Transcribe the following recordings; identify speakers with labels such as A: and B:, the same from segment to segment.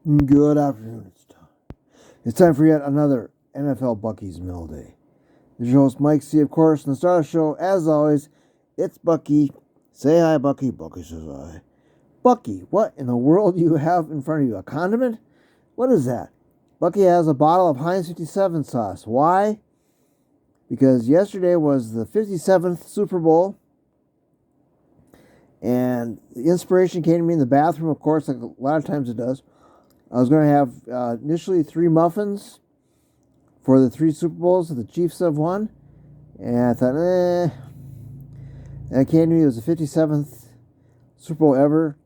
A: Good afternoon. It's time for yet another NFL Bucky's Mill Day. This is your host, Mike C., of course, and the star of the show, as always, it's Bucky. Say hi, Bucky. Bucky says hi. Bucky, what in the world do you have in front of you? A condiment? What is that? Bucky has a bottle of Heinz 57 sauce. Why? Because yesterday was the 57th Super Bowl, and the inspiration came to me in the bathroom, of course, like a lot of times it does. I was going to have initially 3 muffins for the 3 Super Bowls that the Chiefs have won. And I thought, And it came to me, it was the 57th Super Bowl ever.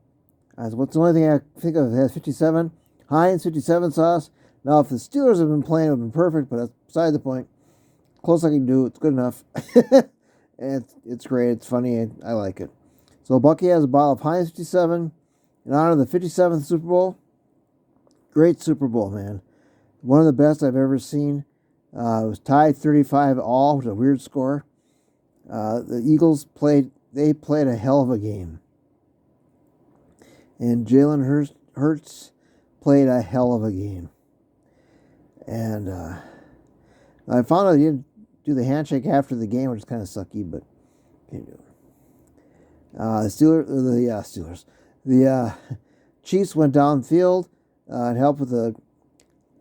A: I said, what's the only thing I think of that has 57? Heinz 57 sauce. Now, if the Steelers have been playing, it would have been perfect, but that's beside the point. Close I can do, it's good enough. And it's great, it's funny, I like it. So Bucky has a bottle of Heinz 57 in honor of the 57th Super Bowl. Great Super Bowl, man. One of the best I've ever seen. It was tied 35-all, which is a weird score. The Eagles played a hell of a game. And Jalen Hurts played a hell of a game. And I found out he didn't do the handshake after the game, which is kind of sucky, but can't do it. The Chiefs went downfield and helped with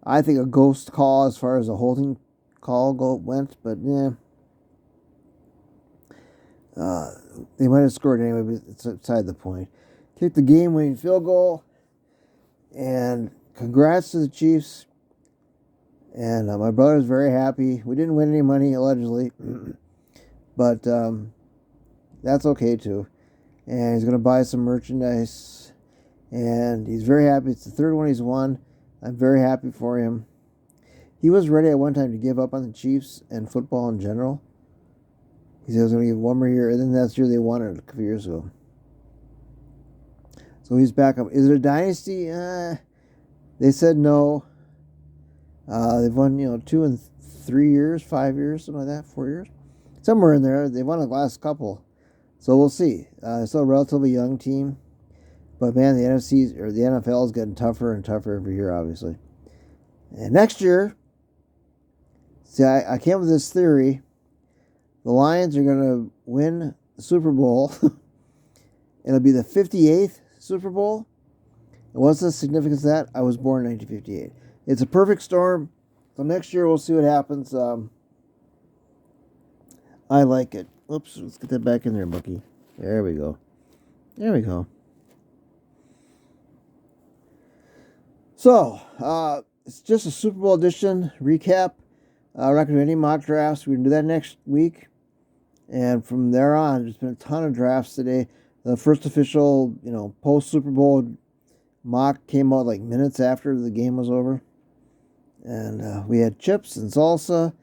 A: I think a ghost call as far as a holding call went, but yeah. They might have scored anyway, but it's beside the point. Kicked the game-winning field goal, and congrats to the Chiefs. And my brother's very happy. We didn't win any money, allegedly, but that's okay too. And he's going to buy some merchandise, and he's very happy. It's the third one he's won. I'm very happy for him. He was ready at one time to give up on the Chiefs and football in general. He said he was going to give one more year, and then that's year they won it a couple years ago. So he's back up. Is it a dynasty? They said no. They've won, 2 and 3 years, 5 years, something like that, 4 years. Somewhere in there. They won the last couple. So we'll see. It's still a relatively young team. But man, the NFL is getting tougher and tougher every year, obviously. And next year, see, I came up with this theory. The Lions are going to win the Super Bowl. It'll be the 58th Super Bowl. And what's the significance of that? I was born in 1958. It's a perfect storm. So next year we'll see what happens. I like it. Oops, let's get that back in there, Bucky. There we go. So, it's just a Super Bowl edition recap. We're not going to do any mock drafts. We're going to do that next week. And from there on, there's been a ton of drafts today. The first official, post-Super Bowl mock came out like minutes after the game was over. And we had chips and salsa.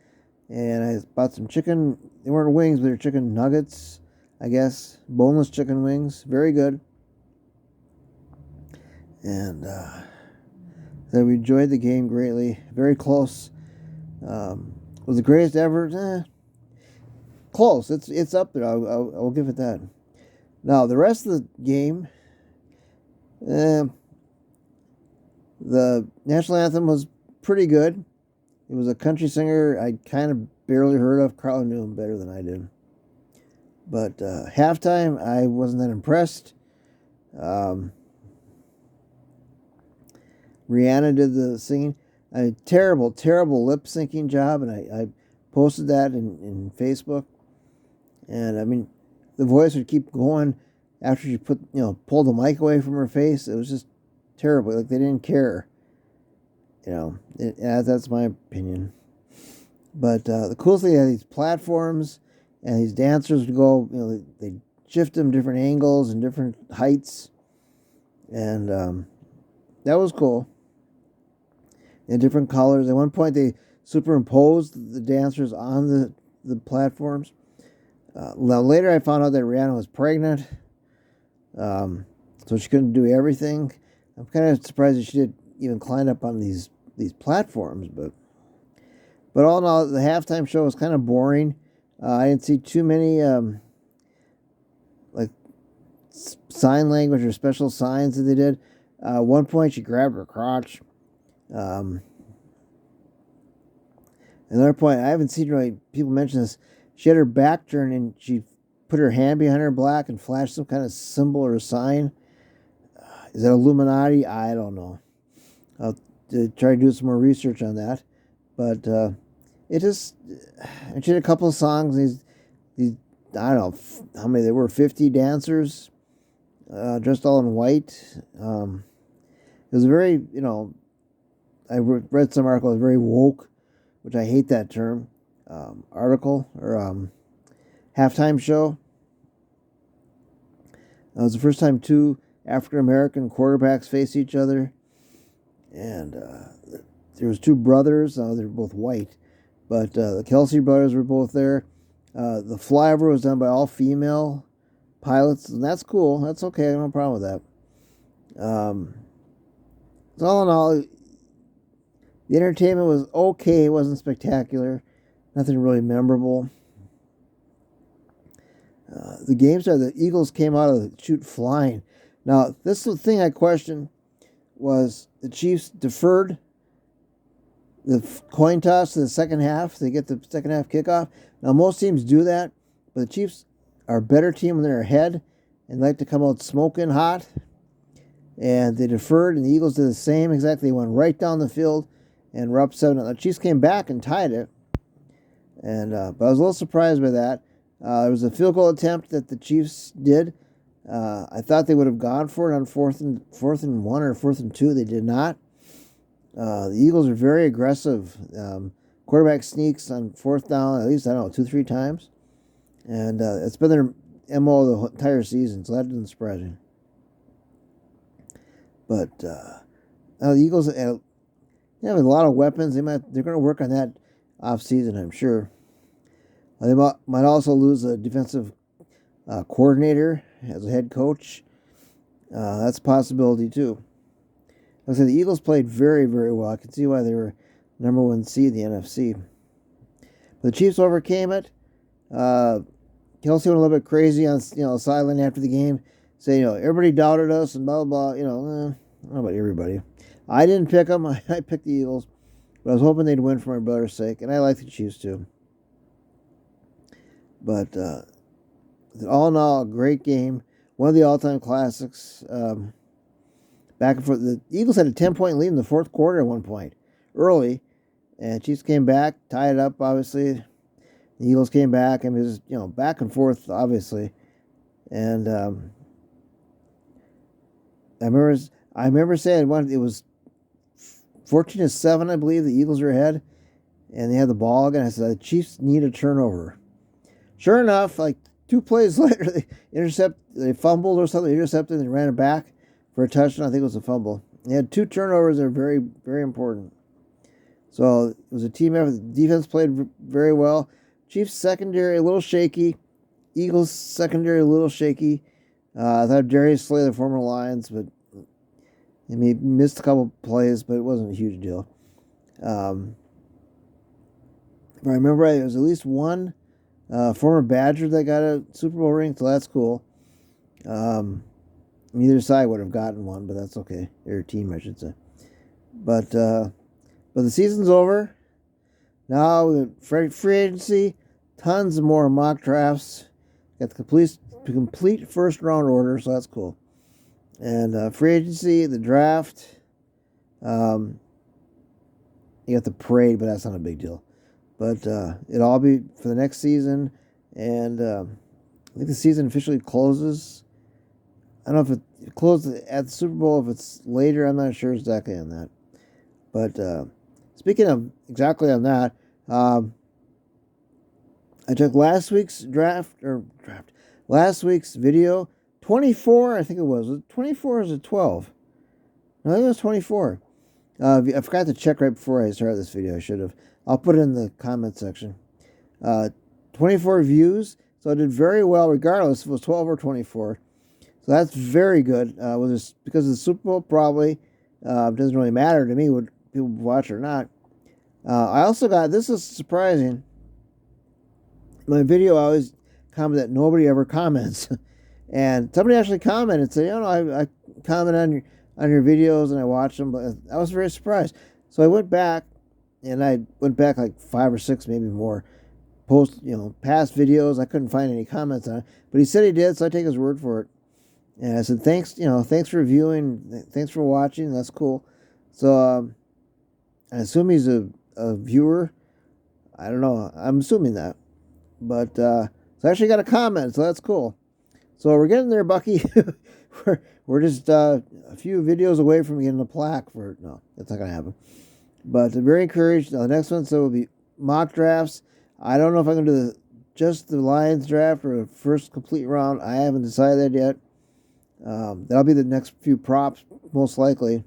A: And I bought some chicken. They weren't wings, but they were chicken nuggets, I guess. Boneless chicken wings. Very good. And so we enjoyed the game greatly. Very close. Was the greatest ever? Close. It's up there. I'll give it that. Now, the rest of the game, the national anthem was pretty good. It was a country singer I kind of barely heard of. Carla knew him better than I did. But halftime, I wasn't that impressed. Rihanna did the singing. A terrible, terrible lip syncing job, and I posted that in Facebook. And I mean, the voice would keep going after she pulled the mic away from her face. It was just terrible. Like they didn't care. That's my opinion. But the coolest thing, they had these platforms, and these dancers would go, they shift them different angles and different heights. And that was cool. In different colors. At one point, they superimposed the dancers on the platforms. Now, later I found out that Rihanna was pregnant. So she couldn't do everything. I'm kind of surprised that she did even climb up on these platforms. But all in all, the halftime show was kind of boring. I didn't see too many sign language or special signs that they did. One point, she grabbed her crotch. Another point, I haven't seen really people mention this. She had her back turned and she put her hand behind her back and flashed some kind of symbol or sign. Is that Illuminati? I don't know. I'll try to do some more research on that. But it just, and she had a couple of songs. These I don't know how many there were, 50 dancers dressed all in white. It was very, I read some article, it was very woke, which I hate that term, article or halftime show. It was the first time two African American quarterbacks faced each other, and there was two brothers. They're both white, but the Kelsey brothers were both there. The flyover was done by all female pilots, and that's cool. That's okay. I have no problem with that. So all in all, the entertainment was okay. It wasn't spectacular. Nothing really memorable. The game started. The Eagles came out of the chute flying. Now, this is the thing I questioned was the Chiefs deferred the coin toss to the second half. They get the second half kickoff. Now, most teams do that, but the Chiefs are a better team when they're ahead and like to come out smoking hot. And they deferred, and the Eagles did the same exactly. They went right down the field and were up 7-0. The Chiefs came back and tied it. And but I was a little surprised by that. There was a field goal attempt that the Chiefs did. I thought they would have gone for it on fourth and 1 or 4th and 2. They did not. The Eagles are very aggressive. Quarterback sneaks on 4th down at least, 2-3 times. And it's been their MO the entire season, so that didn't surprise me. But now the Eagles have a lot of weapons. They're going to work on that off season, I'm sure. They might also lose a defensive coordinator as a head coach. That's a possibility too. Like I said, the Eagles played very, very well. I can see why they were number 1 seed in the NFC. But the Chiefs overcame it. Kelsey went a little bit crazy on the sideline after the game, saying everybody doubted us and blah blah blah. I don't know about everybody. I didn't pick them. I picked the Eagles, but I was hoping they'd win for my brother's sake, and I like the Chiefs too. But all in all, a great game. One of the all-time classics. Back and forth. The Eagles had a 10-point lead in the 4th quarter at one point, early, and Chiefs came back, tied it up. Obviously, the Eagles came back, and it was back and forth, obviously. And I remember saying it was 14-7, I believe. The Eagles were ahead, and they had the ball again. I said the Chiefs need a turnover. Sure enough, like 2 plays later, they fumbled or something, intercepted, and ran it back for a touchdown. I think it was a fumble. They had 2 turnovers that are very, very important. So it was a team effort. The defense played very well. Chiefs secondary a little shaky. Eagles secondary a little shaky. I thought Darius Slay, the former Lions, but he missed a couple plays, but it wasn't a huge deal. If I remember right, there was at least one former Badger that got a Super Bowl ring, so that's cool. Either side would have gotten one, but that's okay. Their team, I should say. But the season's over. Now, free agency, tons of more mock drafts. Got the complete first round order, so that's cool. And free agency, the draft. You got the parade, but that's not a big deal. But it'll all be for the next season. And I think the season officially closes. I don't know if it closes at the Super Bowl, if it's later. I'm not sure exactly on that. But speaking of exactly on that, I took last week's last week's video, 24, I think it was. Was it 24 or was it 12? No, I think it was 24. I forgot to check right before I started this video. I should have. I'll put it in the comment section. 24 views, so I did very well regardless if it was 12 or 24. So that's very good. Because of the Super Bowl, probably. It doesn't really matter to me what people watch or not. I also got, this is surprising, my video I always comment that nobody ever comments. And somebody actually commented and said, I comment on your videos and I watch them, but I was very surprised. So I went back, and I went back like 5 or 6, maybe more, past videos. I couldn't find any comments on it, but he said he did, so I take his word for it. And I said, thanks for viewing, thanks for watching. That's cool. So I assume he's a viewer. I don't know. I'm assuming that, but so I actually got a comment, so that's cool. So we're getting there, Bucky. we're just a few videos away from getting a plaque for. No, that's not gonna happen. But I'm very encouraged. The next one will be mock drafts. I don't know if I'm gonna do just the Lions draft or the first complete round. I haven't decided that yet. That'll be the next few props, most likely.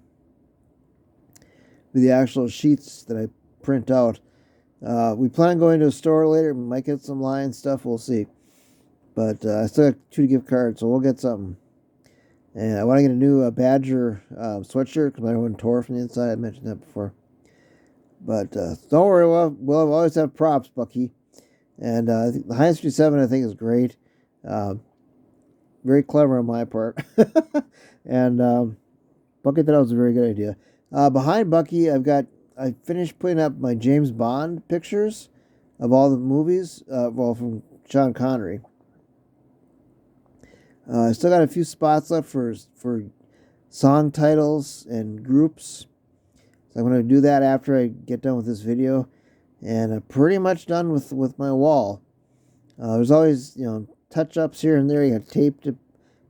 A: With the actual sheets that I print out. We plan on going to a store later. We might get some Lions stuff. We'll see. But I still got 2 gift cards, so we'll get something. And I want to get a new Badger sweatshirt because my one tore from the inside. I mentioned that before. But don't worry, we'll always have props, Bucky. And the Heinz 57, I think, is great. Very clever on my part. And Bucky thought that was a very good idea. Behind Bucky, I finished putting up my James Bond pictures of all the movies, from Sean Connery. I still got a few spots left for song titles and groups. So I'm going to do that after I get done with this video. And I'm pretty much done with my wall. There's always, touch-ups here and there. You got tape to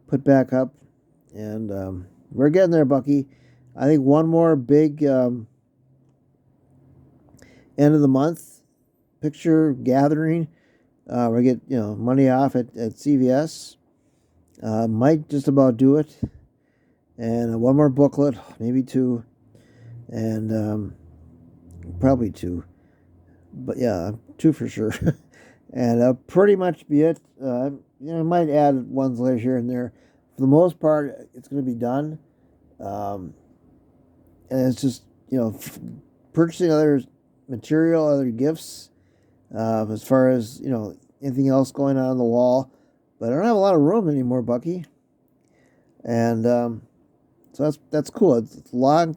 A: put back up. And we're getting there, Bucky. I think one more big end of the month picture gathering. We get, money off at CVS. Might just about do it. And one more booklet, maybe 2. And probably 2. But yeah, 2 for sure. And that'll pretty much be it. I might add ones later here and there. For the most part, it's going to be done. And it's just, purchasing other material, other gifts, as far as, anything else going on the wall. But I don't have a lot of room anymore, Bucky. And so that's cool. It's a lot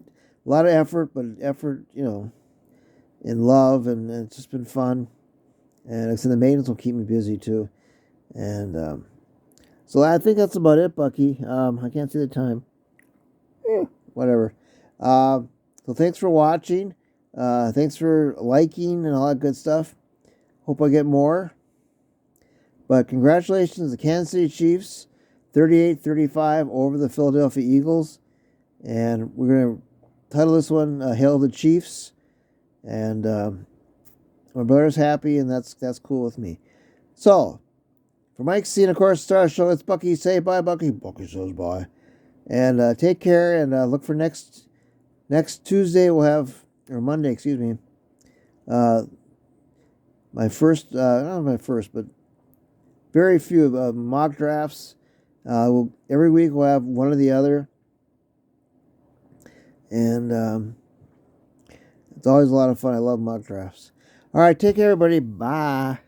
A: of effort, but effort, in love, and it's just been fun. And like I said, the maintenance will keep me busy too. And so I think that's about it, Bucky. I can't see the time. Whatever. So thanks for watching. Thanks for liking and all that good stuff. Hope I get more. But congratulations to the Kansas City Chiefs, 38-35 over the Philadelphia Eagles. And we're going to title this one, Hail the Chiefs. And my brother's happy, and that's cool with me. So, for Mike C, and of course, Star Show, it's Bucky. Say bye, Bucky. Bucky says bye. And take care, and look for next Tuesday we'll have, or Monday, excuse me, my first, not my first, but very few mock drafts. Every week we'll have one or the other. And it's always a lot of fun. I love mock drafts. All right, take care, everybody. Bye.